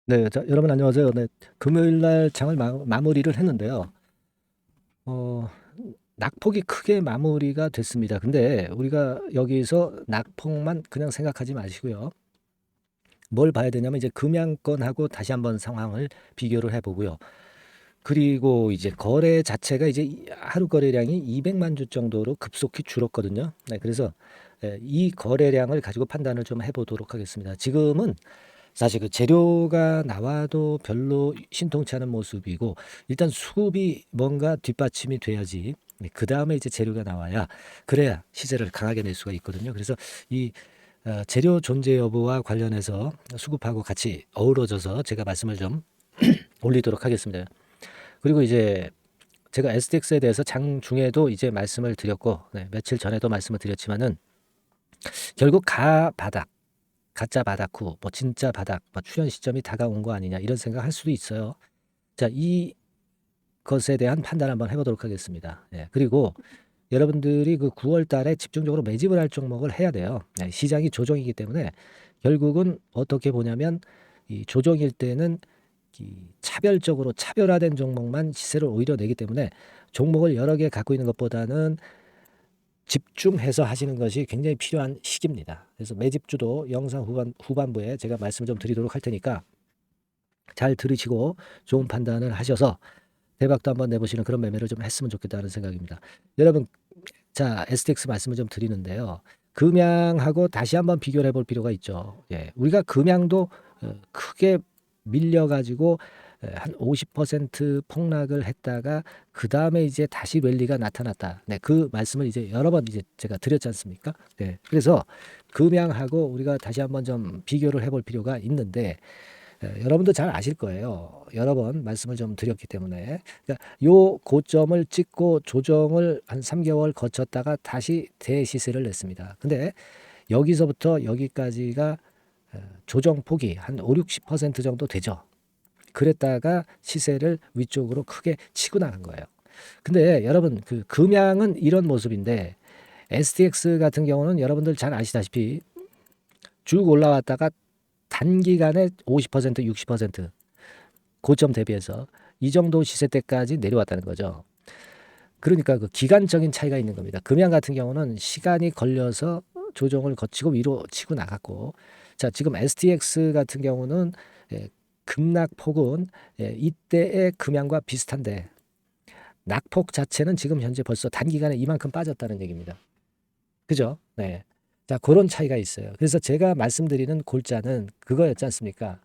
네, 여러분 안녕하세요. 네, 금요일 날 장을 마무리를 했는데요. 어, 낙폭이 크게 마무리가 됐습니다. 근데 우리가 여기서 낙폭만 그냥 생각하지 마시고요. 뭘 봐야 되냐면 이제 금양권하고 다시 한번 상황을 비교를 해보고요. 그리고 이제 거래 자체가 이제 하루 거래량이 200만 주 정도로 급속히 줄었거든요. 네, 그래서 이 거래량을 가지고 판단을 좀 해보도록 하겠습니다. 지금은 사실 그 재료가 나와도 별로 신통치 않은 모습이고 일단 수급이 뭔가 뒷받침이 돼야지 그 다음에 이제 재료가 나와야 그래야 시세를 강하게 낼 수가 있거든요. 그래서 이 재료 존재 여부와 관련해서 수급하고 같이 어우러져서 제가 말씀을 좀 올리도록 하겠습니다. 그리고 이제 제가 STX에 대해서 장중에도 이제 말씀을 드렸고 며칠 전에도 말씀을 드렸지만은 결국 가바닥 가짜 바닥 후, 뭐 진짜 바닥, 뭐 출현 시점이 다가온 거 아니냐 이런 생각할 수도 있어요. 자, 이 것에 대한 판단 한번 해보도록 하겠습니다. 그리고 여러분들이 그 9월 달에 집중적으로 매집을 할 종목을 해야 돼요. 시장이 조정이기 때문에 결국은 어떻게 보냐면 이 조정일 때는 이 차별적으로 차별화된 종목만 시세를 오히려 내기 때문에 종목을 여러 개 갖고 있는 것보다는 집중해서 하시는 것이 굉장히 필요한 시기입니다. 그래서 매집주도 영상 후반부에 제가 말씀을 좀 드리도록 할 테니까 잘 들으시고 좋은 판단을 하셔서 대박도 한번 내보시는 그런 매매를 좀 했으면 좋겠다는 생각입니다. 여러분, 자, STX 말씀을 좀 드리는데요. 금양하고 다시 한번 비교를 해볼 필요가 있죠. 우리가 금양도 크게 밀려가지고 한 50% 폭락을 했다가 그 다음에 이제 다시 랠리가 나타났다. 네, 그 말씀을 이제 여러 번 이제 제가 드렸지 않습니까? 네, 그래서 금양하고 우리가 다시 한번 좀 비교를 해볼 필요가 있는데 여러분도 잘 아실 거예요. 여러 번 말씀을 좀 드렸기 때문에. 그러니까 요 고점을 찍고 조정을 한 3개월 거쳤다가 다시 대시세를 냈습니다. 근데 여기서부터 여기까지가 조정 폭이 한 5, 60% 정도 되죠. 그랬다가 시세를 위쪽으로 크게 치고 나간 거예요. 근데 여러분 그 금양은 이런 모습인데 STX 같은 경우는 여러분들 잘 아시다시피 쭉 올라왔다가 단기간에 50%, 60% 고점 대비해서 이 정도 시세 때까지 내려왔다는 거죠. 그러니까 그 기간적인 차이가 있는 겁니다. 금양 같은 경우는 시간이 걸려서 조정을 거치고 위로 치고 나갔고, 자, 지금 STX 같은 경우는 급락폭은 이때의 금양과 비슷한데 낙폭 자체는 지금 현재 벌써 단기간에 이만큼 빠졌다는 얘기입니다. 그죠? 네. 자, 그런 차이가 있어요. 그래서 제가 말씀드리는 골자는 그거였지 않습니까?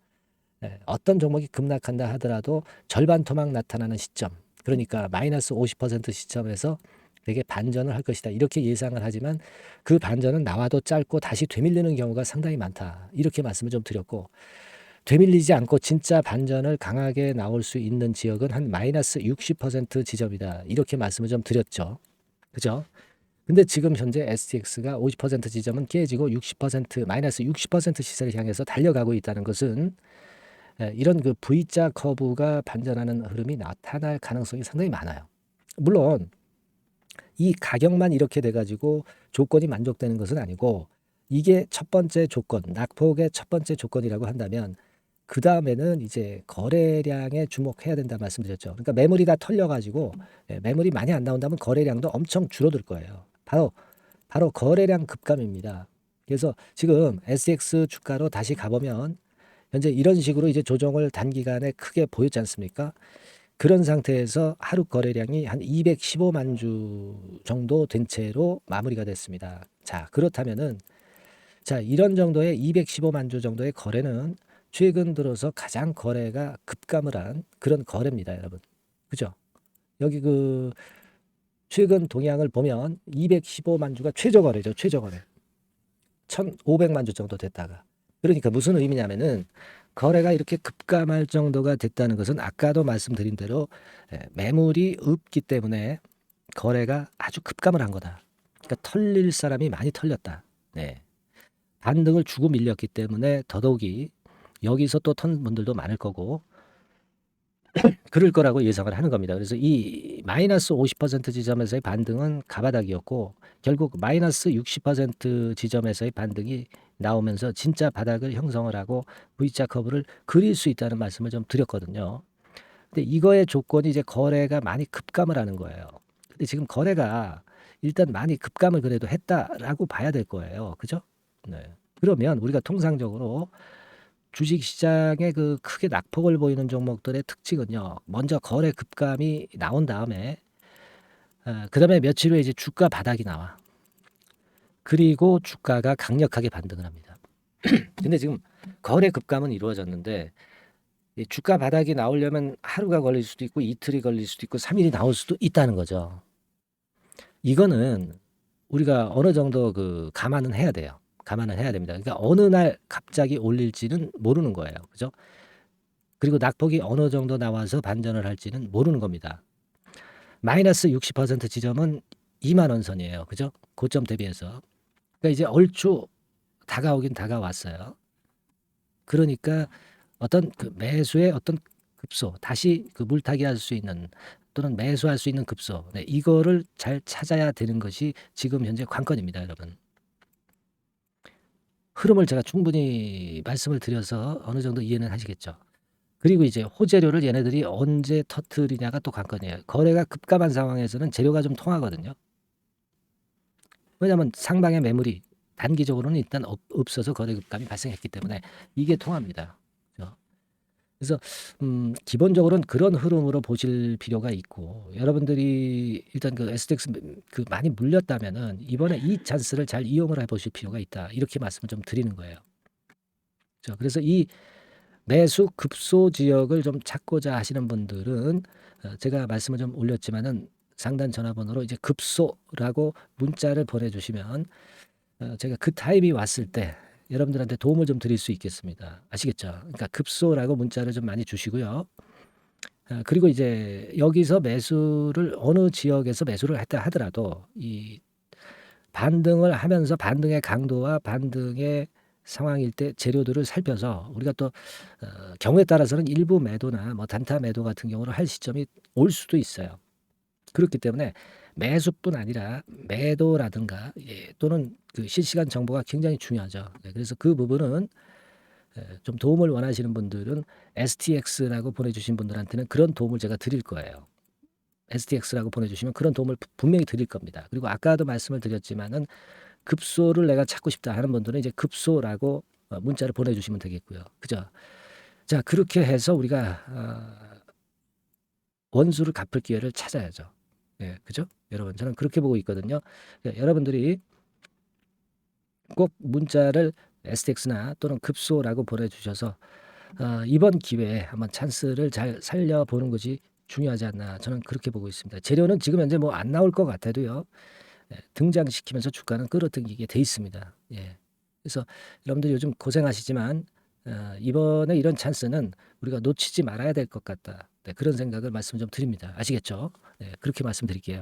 어떤 종목이 급락한다 하더라도 절반 토막 나타나는 시점, 그러니까 마이너스 50% 시점에서 되게 반전을 할 것이다. 이렇게 예상을 하지만 그 반전은 나와도 짧고 다시 되밀리는 경우가 상당히 많다. 이렇게 말씀을 좀 드렸고, 되밀리지 않고 진짜 반전을 강하게 나올 수 있는 지역은 한 마이너스 60% 지점이다. 이렇게 말씀을 좀 드렸죠. 그죠? 근데 지금 현재 STX가 50% 지점은 깨지고 60% 마이너스 60% 시세를 향해서 달려가고 있다는 것은 이런 그 V자 커브가 반전하는 흐름이 나타날 가능성이 상당히 많아요. 물론 이 가격만 이렇게 돼가지고 조건이 만족되는 것은 아니고 이게 첫 번째 조건, 낙폭의 첫 번째 조건이라고 한다면 그 다음에는 이제 거래량에 주목해야 된다 말씀드렸죠. 그러니까 매물이 다 털려가지고 매물이 많이 안 나온다면 거래량도 엄청 줄어들 거예요. 바로 거래량 급감입니다. 그래서 지금 SX 주가로 다시 가보면 현재 이런 식으로 이제 조정을 단기간에 크게 보였지 않습니까? 그런 상태에서 하루 거래량이 한 215만 주 정도 된 채로 마무리가 됐습니다. 자, 그렇다면은 자, 이런 정도의 215만 주 정도의 거래는 최근 들어서 가장 거래가 급감을 한 그런 거래입니다, 여러분. 그죠? 여기 그 최근 동향을 보면 215만 주가 최저 거래죠, 최저 거래. 1,500만 주 정도 됐다가. 그러니까 무슨 의미냐면은 거래가 이렇게 급감할 정도가 됐다는 것은 아까도 말씀드린 대로 매물이 없기 때문에 거래가 아주 급감을 한 거다. 그러니까 털릴 사람이 많이 털렸다. 네. 반등을 주고 밀렸기 때문에 더더욱이 여기서 또 턴 분들도 많을 거고 그럴 거라고 예상을 하는 겁니다. 그래서 이 마이너스 50% 지점에서의 반등은 가바닥이었고 결국 마이너스 60% 지점에서의 반등이 나오면서 진짜 바닥을 형성을 하고 V자 커브를 그릴 수 있다는 말씀을 좀 드렸거든요. 근데 이거의 조건이 이제 거래가 많이 급감을 하는 거예요. 근데 지금 거래가 일단 많이 급감을 그래도 했다라고 봐야 될 거예요. 그죠? 네. 그러면 우리가 통상적으로 주식시장에 그 크게 낙폭을 보이는 종목들의 특징은요. 먼저 거래 급감이 나온 다음에 그다음에 며칠 후에 이제 주가 바닥이 나와. 그리고 주가가 강력하게 반등을 합니다. 근데 지금 거래 급감은 이루어졌는데 이 주가 바닥이 나오려면 하루가 걸릴 수도 있고 이틀이 걸릴 수도 있고 3일이 나올 수도 있다는 거죠. 이거는 우리가 어느 정도 그 감안은 해야 돼요. 감안은 해야 됩니다. 그러니까 어느 날 갑자기 올릴지는 모르는 거예요. 그죠? 그리고 낙폭이 어느 정도 나와서 반전을 할지는 모르는 겁니다. 마이너스 60% 지점은 2만 원 선이에요. 그죠? 고점 대비해서. 그러니까 이제 얼추 다가오긴 다가왔어요. 그러니까 어떤 그 매수의 어떤 급소, 다시 그 물타기 할 수 있는 또는 매수할 수 있는 급소, 네, 이거를 잘 찾아야 되는 것이 지금 현재 관건입니다, 여러분. 흐름을 제가 충분히 말씀을 드려서 어느 정도 이해는 하시겠죠. 그리고 이제 호재료를 얘네들이 언제 터뜨리냐가 또 관건이에요. 거래가 급감한 상황에서는 재료가 좀 통하거든요. 왜냐하면 상방의 매물이 단기적으로는 일단 없어서 거래 급감이 발생했기 때문에 이게 통합니다. 그죠? 그래서 기본적으로는 그런 흐름으로 보실 필요가 있고 여러분들이 일단 그 SDX 그 많이 물렸다면은 이번에 이 찬스를 잘 이용을 해보실 필요가 있다. 이렇게 말씀을 좀 드리는 거예요. 그죠? 그래서 이 매수 급소 지역을 좀 찾고자 하시는 분들은 제가 말씀을 좀 올렸지만은 상단 전화번호로 이제 급소라고 문자를 보내주시면 제가 그 타입이 왔을 때 여러분들한테 도움을 좀 드릴 수 있겠습니다. 아시겠죠? 그러니까 급소라고 문자를 좀 많이 주시고요. 그리고 이제 여기서 매수를 어느 지역에서 매수를 했다 하더라도 이 반등을 하면서 반등의 강도와 반등의 상황일 때 재료들을 살펴서 우리가 또 경우에 따라서는 일부 매도나 뭐 단타 매도 같은 경우를 할 시점이 올 수도 있어요. 그렇기 때문에 매수뿐 아니라 매도라든가 또는 그 실시간 정보가 굉장히 중요하죠. 네, 그래서 그 부분은 좀 도움을 원하시는 분들은 STX라고 보내주신 분들한테는 그런 도움을 제가 드릴 거예요. STX라고 보내주시면 그런 도움을 분명히 드릴 겁니다. 그리고 아까도 말씀을 드렸지만은 급소를 내가 찾고 싶다 하는 분들은 이제 급소라고 문자를 보내주시면 되겠고요. 그죠? 자, 그렇게 해서 우리가 원수를 갚을 기회를 찾아야죠. 예, 그죠? 여러분, 저는 그렇게 보고 있거든요. 여러분들이 꼭 문자를 STX나 또는 급소라고 보내주셔서 이번 기회에 한번 찬스를 잘 살려보는 것이 중요하지 않나 저는 그렇게 보고 있습니다. 재료는 지금 현재 뭐 안 나올 것 같아도요. 등장시키면서 주가는 끌어당기게 돼 있습니다. 예. 그래서 여러분들 요즘 고생하시지만 이번에 이런 찬스는 우리가 놓치지 말아야 될 것 같다. 네, 그런 생각을 말씀 좀 드립니다. 아시겠죠? 네, 그렇게 말씀드릴게요.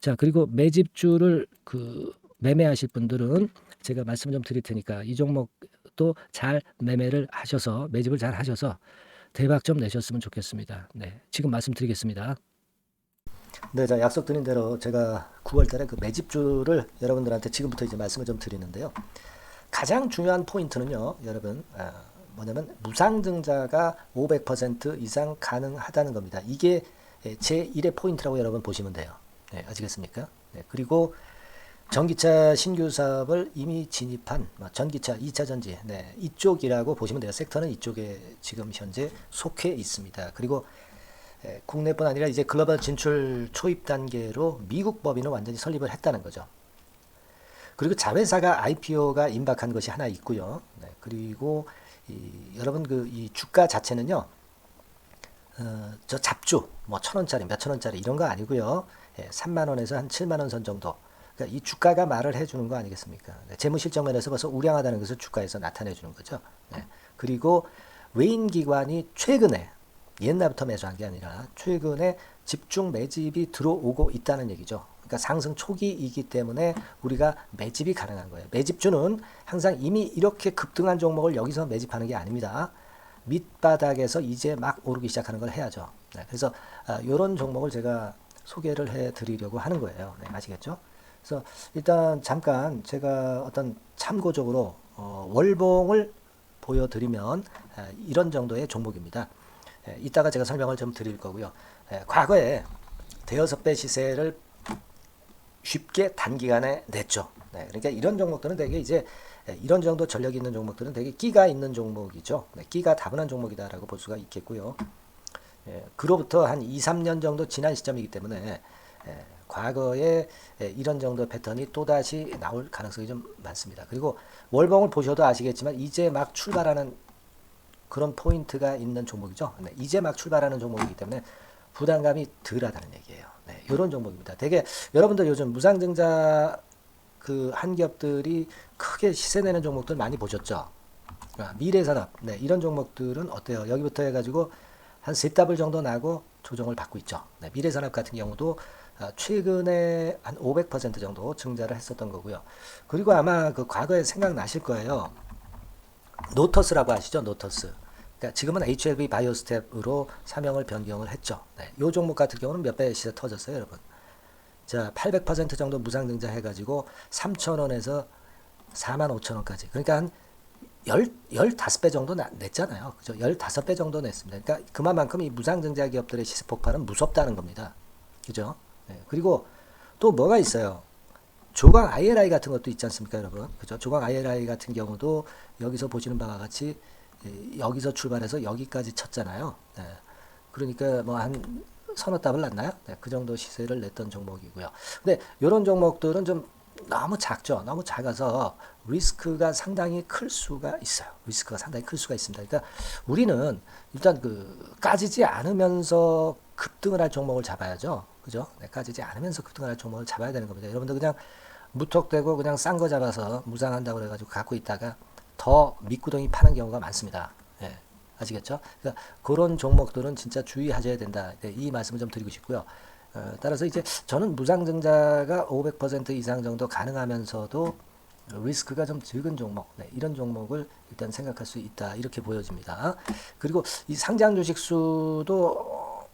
자, 그리고 매집주를 그 매매하실 분들은 제가 말씀 좀 드릴 테니까 이 종목도 잘 매매를 하셔서 매집을 잘 하셔서 대박 좀 내셨으면 좋겠습니다. 네, 지금 말씀드리겠습니다. 네, 자, 약속드린 대로 제가 9월 달에 그 매집주를 여러분들한테 지금부터 이제 말씀을 좀 드리는데요. 가장 중요한 포인트는요, 여러분, 뭐냐면 무상증자가 500% 이상 가능하다는 겁니다. 이게 제1의 포인트라고 여러분 보시면 돼요. 네, 아시겠습니까? 네, 그리고 전기차 신규 사업을 이미 진입한 전기차 2차 전지, 네, 이쪽이라고 보시면 돼요. 섹터는 이쪽에 지금 현재 속해 있습니다. 그리고 국내뿐 아니라 이제 글로벌 진출 초입 단계로 미국 법인을 완전히 설립을 했다는 거죠. 그리고 자회사가 IPO가 임박한 것이 하나 있고요. 네, 그리고 여러분 그 이 주가 자체는요. 저 잡주 뭐 1,000원짜리 몇천 원짜리 이런 거 아니고요. 3만 원에서 한 7만 원 선 정도. 그러니까 이 주가가 말을 해주는 거 아니겠습니까? 네, 재무실적 면에서 벌써 우량하다는 것을 주가에서 나타내 주는 거죠. 네, 그리고 외인 기관이 최근에 옛날부터 매수한 게 아니라 최근에 집중 매집이 들어오고 있다는 얘기죠. 그러니까 상승 초기이기 때문에 우리가 매집이 가능한 거예요. 매집주는 항상 이미 이렇게 급등한 종목을 여기서 매집하는 게 아닙니다. 밑바닥에서 이제 막 오르기 시작하는 걸 해야죠. 네, 그래서 이런 종목을 제가 소개를 해드리려고 하는 거예요. 네, 아시겠죠? 그래서 일단 잠깐 제가 어떤 참고적으로 월봉을 보여드리면 이런 정도의 종목입니다. 이따가 제가 설명을 좀 드릴 거고요. 과거에 대여섯 배 시세를 쉽게 단기간에 냈죠. 그러니까 이런 종목들은 되게 이제 이런 정도 전력이 있는 종목들은 되게 끼가 있는 종목이죠. 끼가 다분한 종목이다라고 볼 수가 있겠고요. 그로부터 한 2, 3년 정도 지난 시점이기 때문에 과거에 이런 정도 패턴이 또다시 나올 가능성이 좀 많습니다. 그리고 월봉을 보셔도 아시겠지만 이제 막 출발하는 그런 포인트가 있는 종목이죠. 이제 막 출발하는 종목이기 때문에 부담감이 덜하다는 얘기예요. 이런 종목입니다. 되게 여러분들 요즘 무상증자 그 한기업들이 크게 시세 내는 종목들 많이 보셨죠? 미래산업 이런 종목들은 어때요? 여기부터 해가지고 한 세 더블 정도 나고 조정을 받고 있죠. 미래산업 같은 경우도 최근에 한 500% 정도 증자를 했었던 거고요. 그리고 아마 그 과거에 생각나실 거예요. 노터스라고 아시죠? 노터스. 그러니까 지금은 HLB 바이오스텝으로 사명을 변경을 했죠. 이 종목 같은 경우는 몇 배 시세 터졌어요, 여러분. 자, 800% 정도 무상증자 해가지고 3,000원에서 45,000원까지. 그러니까 한 15배 정도 냈잖아요. 그죠? 15배 정도 냈습니다. 그러니까 그만큼 이 무상증자 기업들의 시세 폭발은 무섭다는 겁니다. 그죠? 그리고 또 뭐가 있어요? 조광 ILI 같은 것도 있지 않습니까, 여러분? 그죠? 조광 ILI 같은 경우도 여기서 보시는 바와 같이 여기서 출발해서 여기까지 쳤잖아요. 그러니까 뭐 한 서너 답을 났나요? 그 정도 시세를 냈던 종목이고요. 근데 이런 종목들은 좀 너무 작죠. 너무 작아서 리스크가 상당히 클 수가 있어요. 리스크가 상당히 클 수가 있습니다. 그러니까 우리는 일단 그 까지지 않으면서 급등을 할 종목을 잡아야죠. 그죠? 까지지 않으면서 급등을 할 종목을 잡아야 되는 겁니다. 여러분들 그냥 무턱대고 그냥 싼 거 잡아서 무상한다고 그래가지고 갖고 있다가 더 밑구덩이 파는 경우가 많습니다. 아시겠죠? 그러니까 그런 종목들은 진짜 주의하셔야 된다. 이 말씀을 좀 드리고 싶고요. 따라서 이제 저는 무상증자가 500% 이상 정도 가능하면서도 리스크가 좀 적은 종목, 이런 종목을 일단 생각할 수 있다. 이렇게 보여집니다. 그리고 이 상장 주식 수도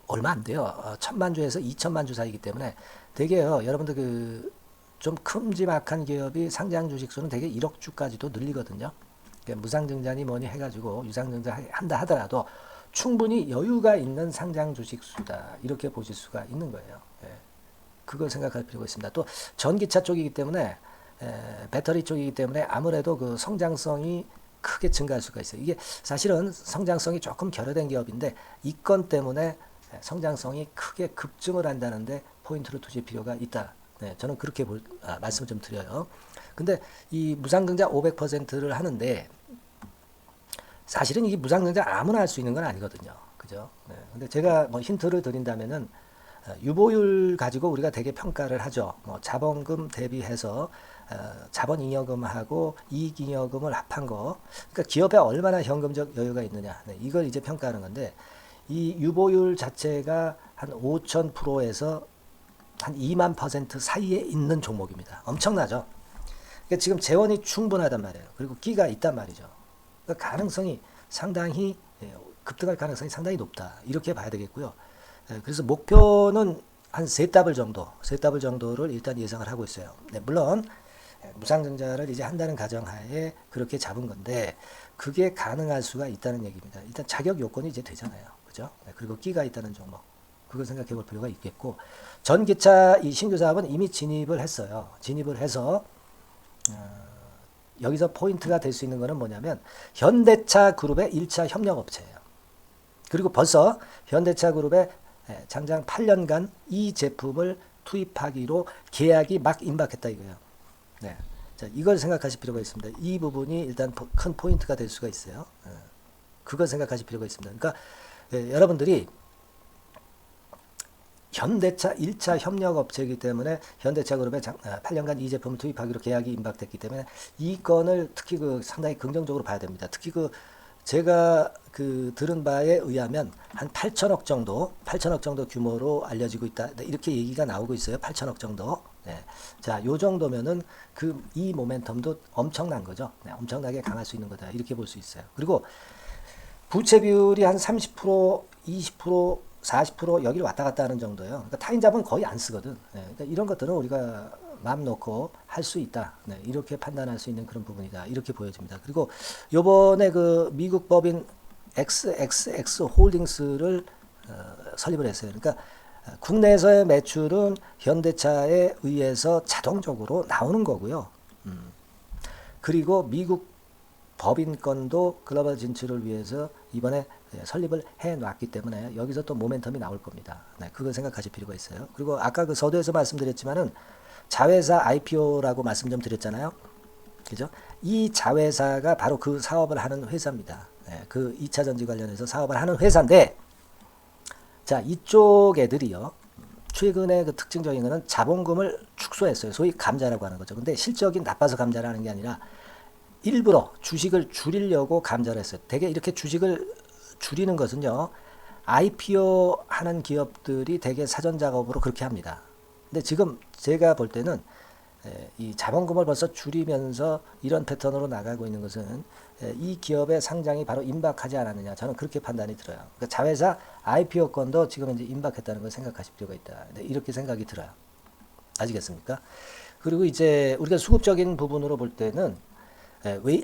얼마 안 돼요. 1,000만 주에서 2,000만 주 사이기 때문에 되게요. 여러분들 그 좀 큼지막한 기업이 상장 주식 수는 되게 1억 주까지도 늘리거든요. 무상증자니 뭐니 해가지고 유상증자 한다 하더라도 충분히 여유가 있는 상장 주식 수다 이렇게 보실 수가 있는 거예요. 그걸 생각할 필요가 있습니다. 또 전기차 쪽이기 때문에 배터리 쪽이기 때문에 아무래도 그 성장성이 크게 증가할 수가 있어요. 이게 사실은 성장성이 조금 결여된 기업인데 이 건 때문에 성장성이 크게 급증을 한다는데 포인트를 두실 필요가 있다. 저는 그렇게 말씀을 좀 드려요. 근데 이 무상증자 500%를 하는데 사실은 이 무상증자 아무나 할 수 있는 건 아니거든요. 그죠? 근데 제가 뭐 힌트를 드린다면은 유보율 가지고 우리가 되게 평가를 하죠. 뭐 자본금 대비해서 자본잉여금하고 이익잉여금을 합한 거. 그러니까 기업에 얼마나 현금적 여유가 있느냐. 이걸 이제 평가하는 건데 이 유보율 자체가 한 5,000%에서 한 2만% 사이에 있는 종목입니다. 엄청나죠? 그러니까 지금 재원이 충분하단 말이에요. 그리고 끼가 있단 말이죠. 그러니까 가능성이 상당히 급등할 가능성이 상당히 높다. 이렇게 봐야 되겠고요. 그래서 목표는 한 세 더블 정도를 일단 예상을 하고 있어요. 물론 무상증자를 이제 한다는 가정하에 그렇게 잡은 건데 그게 가능할 수가 있다는 얘기입니다. 일단 자격 요건이 이제 되잖아요. 그죠? 그리고 끼가 있다는 종목. 그걸 생각해 볼 필요가 있겠고 전기차 이 신규 사업은 이미 진입을 했어요. 진입을 해서 여기서 포인트가 될 수 있는 거는 뭐냐면 현대차 그룹의 1차 협력업체예요. 그리고 벌써 현대차 그룹의 장장 8년간 이 제품을 투입하기로 계약이 막 임박했다 이거예요. 자, 이걸 생각하실 필요가 있습니다. 이 부분이 일단 큰 포인트가 될 수가 있어요. 그걸 생각하실 필요가 있습니다. 그러니까 여러분들이 현대차 1차 협력업체이기 때문에 현대차 그룹에 8년간 이 제품을 투입하기로 계약이 임박됐기 때문에 이 건을 특히 그 상당히 긍정적으로 봐야 됩니다. 특히 그 제가 그 들은 바에 의하면 한 8천억 정도 규모로 알려지고 있다. 이렇게 얘기가 나오고 있어요. 8천억 정도. 자, 요 정도면은 이 모멘텀도 엄청난 거죠. 엄청나게 강할 수 있는 거다. 이렇게 볼 수 있어요. 그리고 부채 비율이 한 30%, 20%, 40% 여기를 왔다 갔다 하는 정도예요. 그러니까 타인자본 거의 안 쓰거든. 그러니까 이런 것들은 우리가 마음 놓고 할 수 있다. 네, 이렇게 판단할 수 있는 그런 부분이다. 이렇게 보여집니다. 그리고 요번에 그 미국 법인 XXX 홀딩스를 설립을 했어요. 그러니까 국내에서의 매출은 현대차에 의해서 자동적으로 나오는 거고요. 그리고 미국 법인권도 글로벌 진출을 위해서 이번에 설립을 해 놨기 때문에 여기서 또 모멘텀이 나올 겁니다. 네, 그걸 생각하실 필요가 있어요. 그리고 아까 그 서두에서 말씀드렸지만은 자회사 IPO라고 말씀 좀 드렸잖아요. 그죠? 이 자회사가 바로 그 사업을 하는 회사입니다. 네, 그 2차 전지 관련해서 사업을 하는 회사인데, 자, 이쪽 애들이요. 최근에 그 특징적인 거는 자본금을 축소했어요. 소위 감자라고 하는 거죠. 근데 실적이 나빠서 감자라는 게 아니라 일부러 주식을 줄이려고 감자를 했어요. 대개 이렇게 주식을 줄이는 것은요, IPO 하는 기업들이 대개 사전 작업으로 그렇게 합니다. 근데 지금 제가 볼 때는 이 자본금을 벌써 줄이면서 이런 패턴으로 나가고 있는 것은 이 기업의 상장이 바로 임박하지 않았느냐, 저는 그렇게 판단이 들어요. 그러니까 자회사 IPO권도 지금 이제 임박했다는 걸 생각하실 필요가 있다. 이렇게 생각이 들어요. 아시겠습니까? 그리고 이제 우리가 수급적인 부분으로 볼 때는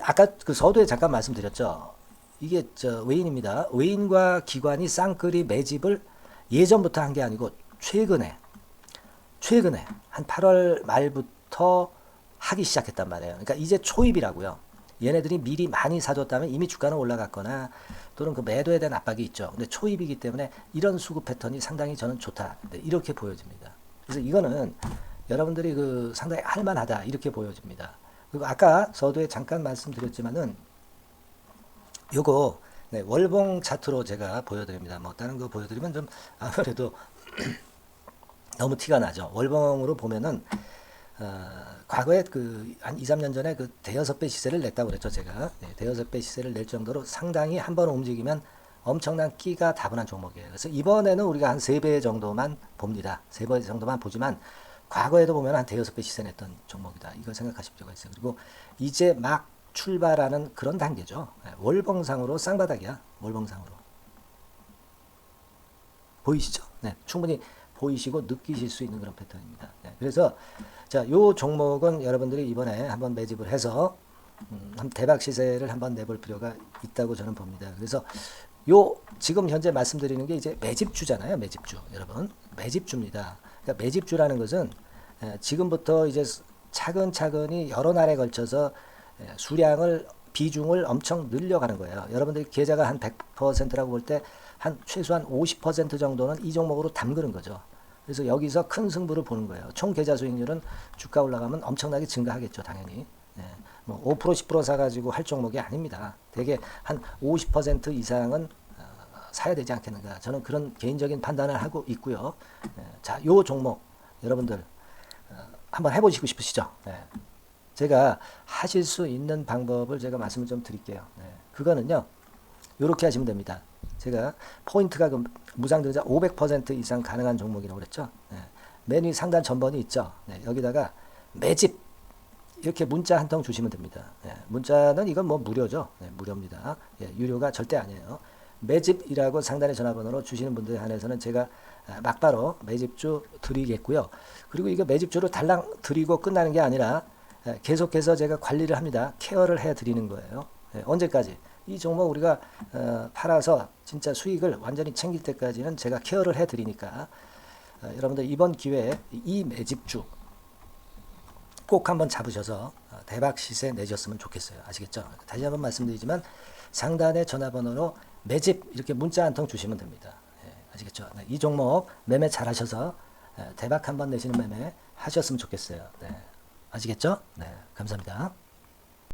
아까 그 서두에 잠깐 말씀드렸죠. 이게 외인입니다. 외인과 기관이 쌍끌이 매집을 예전부터 한 게 아니고 최근에 한 8월 말부터 하기 시작했단 말이에요. 그러니까 이제 초입이라고요. 얘네들이 미리 많이 사줬다면 이미 주가는 올라갔거나 또는 그 매도에 대한 압박이 있죠. 근데 초입이기 때문에 이런 수급 패턴이 상당히 저는 좋다. 이렇게 보여집니다. 그래서 이거는 여러분들이 그 상당히 할만하다. 이렇게 보여집니다. 그리고 아까 서두에 잠깐 말씀드렸지만은 요거 월봉 차트로 제가 보여드립니다. 뭐 다른 거 보여드리면 좀 아무래도 너무 티가 나죠. 월봉으로 보면은 과거에 그 한 2, 3년 전에 그 대여섯 배 시세를 냈다고 그랬죠, 제가. 네, 대여섯 배 시세를 낼 정도로 상당히 한번 움직이면 엄청난 끼가 다분한 종목이에요. 그래서 이번에는 우리가 한 3배 정도만 봅니다. 3배 정도만 보지만 과거에도 보면 한 대여섯 배 시세 냈던 종목이다. 이걸 생각하실 필요가 있어요. 그리고 이제 막 출발하는 그런 단계죠. 월봉상으로 쌍바닥이야. 월봉상으로. 보이시죠? 네, 충분히 보이시고 느끼실 수 있는 그런 패턴입니다. 네, 그래서 자, 요 종목은 여러분들이 이번에 한번 매집을 해서 대박 시세를 한번 내볼 필요가 있다고 저는 봅니다. 그래서 요 지금 현재 말씀드리는 게 이제 매집주잖아요. 매집주. 여러분, 매집주입니다. 그러니까 매집주라는 것은 지금부터 이제 차근차근히 여러 날에 걸쳐서 수량을 비중을 엄청 늘려가는 거예요. 여러분들이 계좌가 한 100%라고 볼 때 한 최소한 50% 정도는 이 종목으로 담그는 거죠. 그래서 여기서 큰 승부를 보는 거예요. 총 계좌 수익률은 주가 올라가면 엄청나게 증가하겠죠, 당연히. 뭐 5% 10% 사가지고 할 종목이 아닙니다. 되게 한 50% 이상은 사야 되지 않겠는가. 저는 그런 개인적인 판단을 하고 있고요. 자, 요 종목 여러분들 한번 해보시고 싶으시죠? 제가 하실 수 있는 방법을 제가 말씀을 좀 드릴게요. 그거는요, 이렇게 하시면 됩니다. 제가 포인트가 그 무상등자 500% 이상 가능한 종목이라고 그랬죠. 메뉴 상단 전번이 있죠. 여기다가 매집 이렇게 문자 한 통 주시면 됩니다. 문자는 이건 뭐 무료죠. 무료입니다. 유료가 절대 아니에요. 매집이라고 상단의 전화번호로 주시는 분들에 한해서는 제가 막바로 매집주 드리겠고요. 그리고 이거 매집주를 달랑 드리고 끝나는 게 아니라 계속해서 제가 관리를 합니다. 케어를 해 드리는 거예요. 언제까지? 이 종목 우리가 팔아서 진짜 수익을 완전히 챙길 때까지는 제가 케어를 해 드리니까 여러분들 이번 기회에 이 매집주 꼭 한번 잡으셔서 대박 시세 내셨으면 좋겠어요. 아시겠죠? 다시 한번 말씀드리지만 상단의 전화번호로 매집 이렇게 문자 한 통 주시면 됩니다. 아시겠죠? 이 종목 매매 잘 하셔서 대박 한번 내시는 매매 하셨으면 좋겠어요. 아시겠죠? 감사합니다.